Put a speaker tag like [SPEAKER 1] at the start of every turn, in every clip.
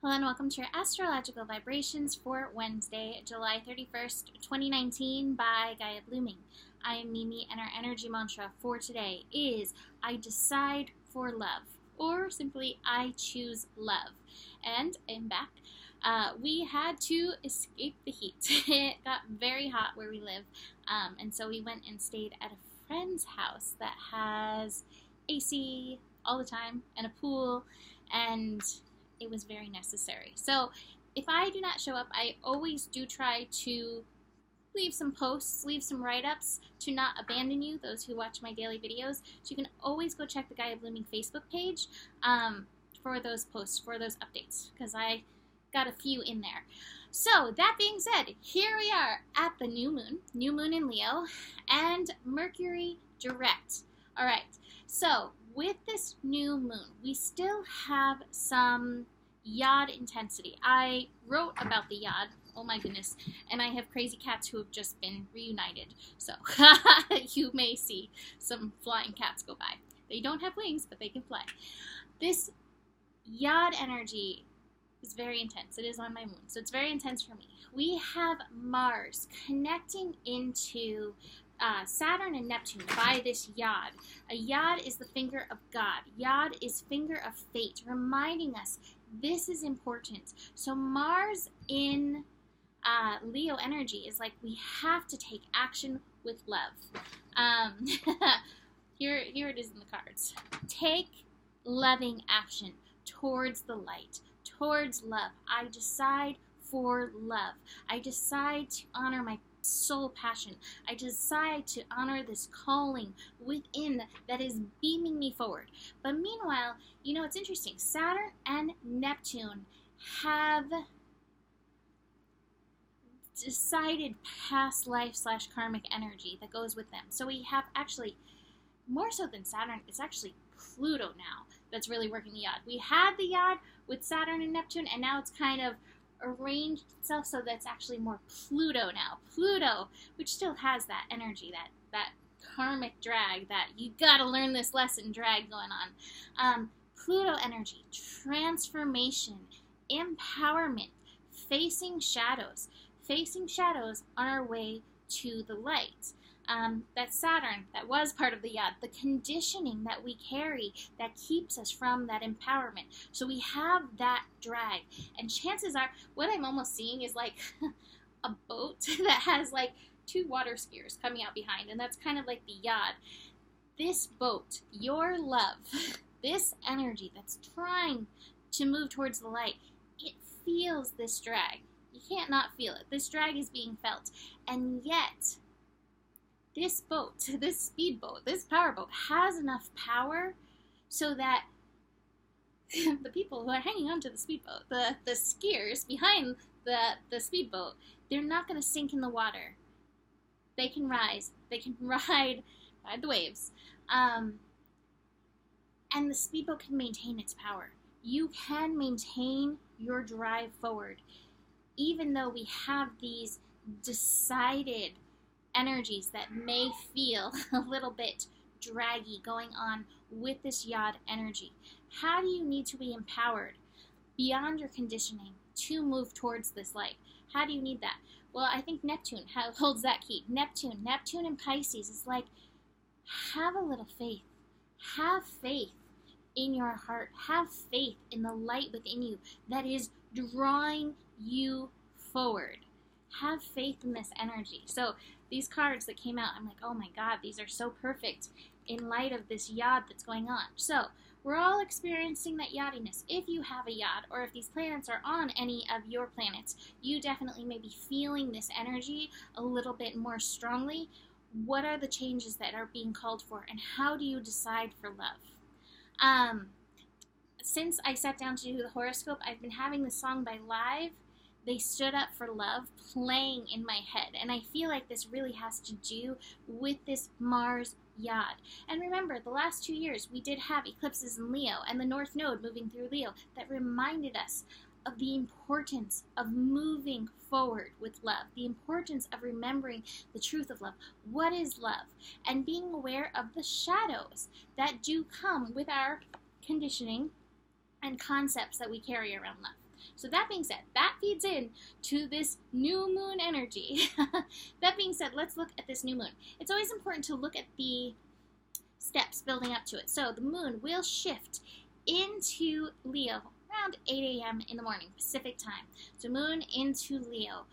[SPEAKER 1] Hello and welcome to your astrological vibrations for Wednesday, July 31st, 2019 by Gaia Blooming. I am Mimi and our energy mantra for today is I decide for love, or simply I choose love. And I'm back. We had to escape the heat. It got very hot where we live, and so we went and stayed at a friend's house that has AC all the time and a pool, and it was very necessary. So if I do not show up, I always do try to leave some posts, leave some write-ups to not abandon you, those who watch my daily videos. So you can always go check the Gaia Blooming Facebook page for those posts, for those updates, because I got a few in there. So that being said, here we are at the new moon in Leo, and Mercury direct. All right, so with this new moon, we still have some YOD intensity. I wrote about the YOD, oh my goodness, and I have crazy cats who have just been reunited, so you may see some flying cats go by. They don't have wings, but they can fly. This YOD energy is very intense. It is on my moon, so it's very intense for me. We have Mars connecting into Saturn and Neptune by this YOD. A YOD is the finger of God. YOD is finger of fate, reminding us this is important. So Mars in Leo energy is like we have to take action with love. Here it is in the cards. Take loving action towards the light, towards love. I decide for love. I decide to honor my soul passion. I decide to honor this calling within that is beaming me forward. But meanwhile, you know, it's interesting. Saturn and Neptune have decided past life / karmic energy that goes with them. So we have actually, more so than Saturn, it's actually Pluto now that's really working the YOD. We had the YOD with Saturn and Neptune, and now it's kind of arranged itself so that's actually more Pluto now. Pluto, which still has that energy, that karmic drag, that you gotta learn this lesson drag going on. Pluto energy, transformation, empowerment, facing shadows on our way to the light. That Saturn, that was part of the YOD, the conditioning that we carry that keeps us from that empowerment. So we have that drag. And chances are, what I'm almost seeing is like a boat that has like two water skiers coming out behind. And that's kind of like the YOD. This boat, your love, this energy that's trying to move towards the light, it feels this drag. You can't not feel it. This drag is being felt. And yet, this boat, this speedboat, this powerboat has enough power so that the people who are hanging onto the speedboat, the skiers behind the speedboat, they're not going to sink in the water. They can rise. They can ride the waves. And the speedboat can maintain its power. You can maintain your drive forward, even though we have these decided energies that may feel a little bit draggy going on with this YOD energy. How do you need to be empowered beyond your conditioning to move towards this light? How do you need that? Well, I think Neptune holds that key. Neptune in Pisces is like, have a little faith. Have faith in your heart. Have faith in the light within you that is drawing you forward. Have faith in this energy. So these cards that came out, I'm like, oh my God, these are so perfect in light of this YOD that's going on. So we're all experiencing that yodiness. If you have a YOD, or if these planets are on any of your planets, you definitely may be feeling this energy a little bit more strongly. What are the changes that are being called for, and how do you decide for love? Since I sat down to do the horoscope, I've been having this song by Live, They Stood Up for Love, playing in my head. And I feel like this really has to do with this Mars YOD. And remember, the last 2 years, we did have eclipses in Leo and the North Node moving through Leo that reminded us of the importance of moving forward with love, the importance of remembering the truth of love. What is love? And being aware of the shadows that do come with our conditioning and concepts that we carry around love. So that being said, that feeds in to this new moon energy. That being said, let's look at this new moon. It's always important to look at the steps building up to it. So the moon will shift into Leo around 8 a.m. in the morning, Pacific time. So moon into Leo.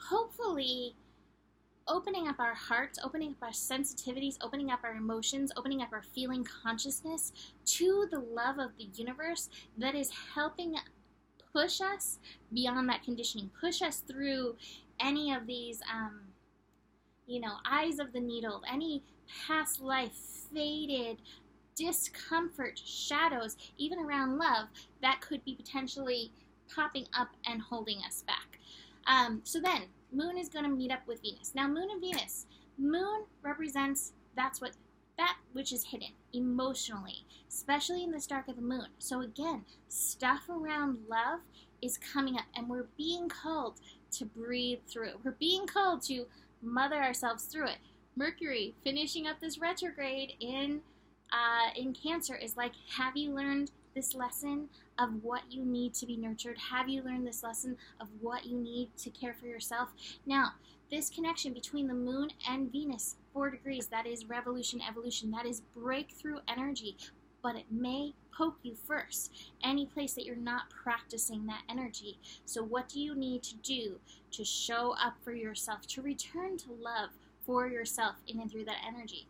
[SPEAKER 1] Hopefully opening up our hearts, opening up our sensitivities, opening up our emotions, opening up our feeling consciousness to the love of the universe that is helping push us beyond that conditioning, push us through any of these, eyes of the needle, any past life, faded discomfort, shadows, even around love, that could be potentially popping up and holding us back. So then, moon is going to meet up with Venus. Now, moon and Venus. Moon represents that which is hidden emotionally, especially in the dark of the moon. So again, stuff around love is coming up, and we're being called to breathe through. We're being called to mother ourselves through it. Mercury finishing up this retrograde in Cancer is like, have you learned this lesson of what you need to be nurtured? Have you learned this lesson of what you need to care for yourself? Now, this connection between the moon and Venus, 4 degrees, that is revolution, evolution, that is breakthrough energy, but it may poke you first, any place that you're not practicing that energy. So what do you need to do to show up for yourself, to return to love for yourself in and through that energy?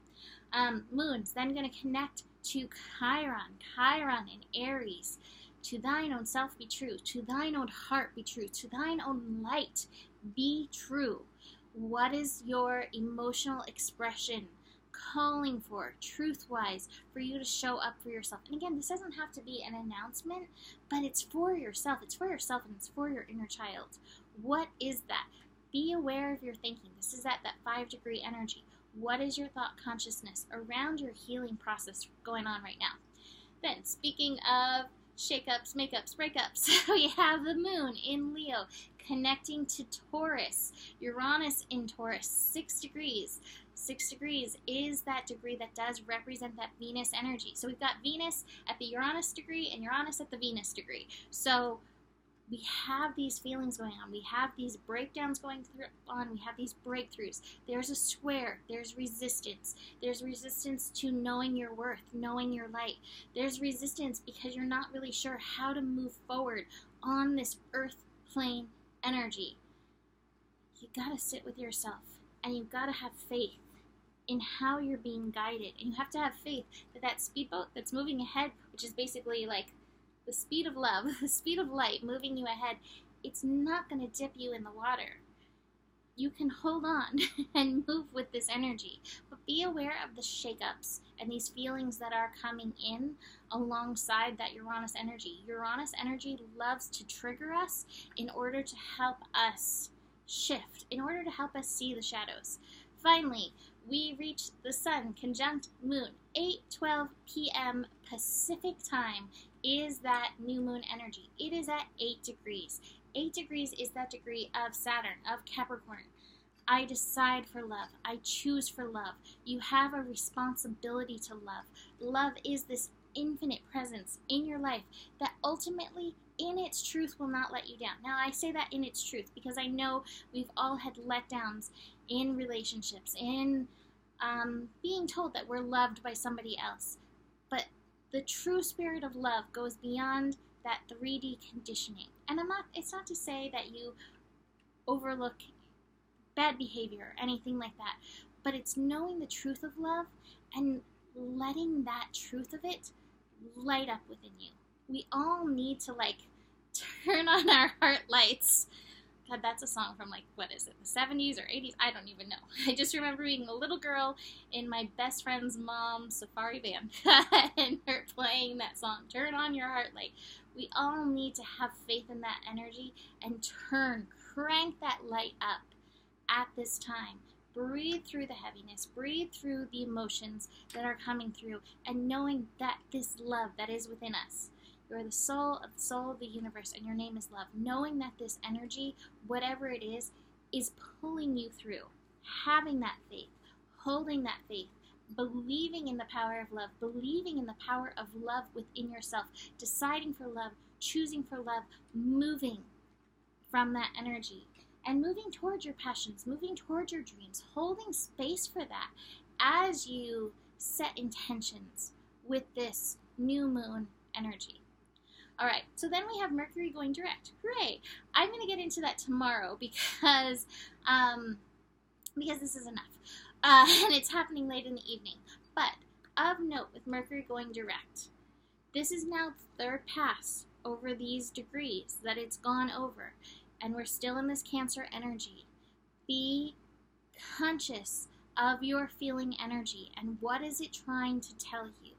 [SPEAKER 1] Moon's then going to connect to Chiron in Aries. To thine own self be true, to thine own heart be true, to thine own light be true. What is your emotional expression calling for, truth-wise, for you to show up for yourself? And again, this doesn't have to be an announcement, but it's for yourself. It's for yourself, and it's for your inner child. What is that? Be aware of your thinking. This is at that 5-degree energy. What is your thought consciousness around your healing process going on right now? Then, speaking of shakeups, makeups, breakups, we have the moon in Leo connecting to Taurus, Uranus in Taurus, 6 degrees. 6 degrees is that degree that does represent that Venus energy. So we've got Venus at the Uranus degree and Uranus at the Venus degree. So we have these feelings going on. We have these breakdowns going on. We have these breakthroughs. There's a square. There's resistance. There's resistance to knowing your worth, knowing your light. There's resistance because you're not really sure how to move forward on this earth plane energy. You gotta sit with yourself, and you gotta have faith in how you're being guided. And you have to have faith that that speedboat that's moving ahead, which is basically like the speed of love, the speed of light moving you ahead, it's not going to dip you in the water. You can hold on and move with this energy, but be aware of the shakeups and these feelings that are coming in alongside that Uranus energy. Uranus energy loves to trigger us in order to help us shift, in order to help us see the shadows. Finally, we reach the sun conjunct moon, 8:12 p.m. Pacific time is that new moon energy. It is at 8 degrees. 8 degrees is that degree of Saturn, of Capricorn. I decide for love. I choose for love. You have a responsibility to love. Love is this infinite presence in your life that ultimately, in its truth, will not let you down. Now, I say that in its truth because I know we've all had letdowns in relationships, in being told that we're loved by somebody else. But the true spirit of love goes beyond that 3D conditioning. And it's not to say that you overlook bad behavior or anything like that, but it's knowing the truth of love and letting that truth of it light up within you. We all need to turn on our heart lights. God, that's a song from what is it, the 70s or 80s? I don't even know. I just remember being a little girl in my best friend's mom's safari band and her playing that song, Turn On Your Heart Light. We all need to have faith in that energy and crank that light up at this time. Breathe through the heaviness, breathe through the emotions that are coming through, and knowing that this love that is within us, you're the soul of the universe, and your name is love. Knowing that this energy, whatever it is pulling you through. Having that faith, holding that faith, believing in the power of love, believing in the power of love within yourself, deciding for love, choosing for love, moving from that energy and moving towards your passions, moving towards your dreams, holding space for that as you set intentions with this new moon energy. All right, so then we have Mercury going direct. Hooray! I'm going to get into that tomorrow because this is enough. And it's happening late in the evening. But of note, with Mercury going direct, this is now the third pass over these degrees that it's gone over. And we're still in this Cancer energy. Be conscious of your feeling energy and what is it trying to tell you.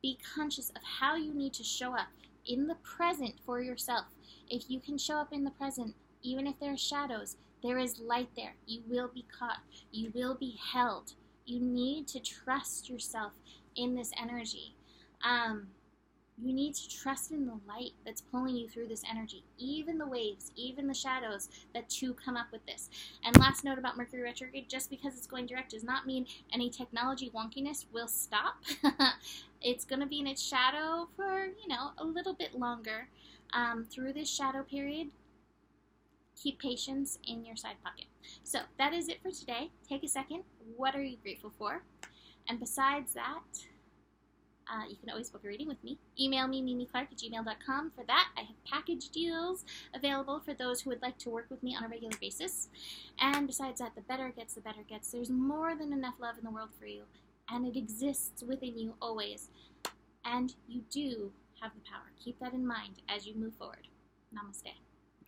[SPEAKER 1] Be conscious of how you need to show up in the present for yourself. If you can show up in the present, even if there are shadows, there is light there. You will be caught. You will be held. You need to trust yourself in this energy. You need to trust in the light that's pulling you through this energy, even the waves, even the shadows that too come up with this. And last note about Mercury retrograde, just because it's going direct does not mean any technology wonkiness will stop. It's going to be in its shadow for, a little bit longer. Through this shadow period, keep patience in your side pocket. So that is it for today. Take a second. What are you grateful for? And besides that, you can always book a reading with me. Email me, mimiclark@gmail.com. For that, I have package deals available for those who would like to work with me on a regular basis. And besides that, the better it gets, the better it gets. There's more than enough love in the world for you, and it exists within you always. And you do have the power. Keep that in mind as you move forward. Namaste.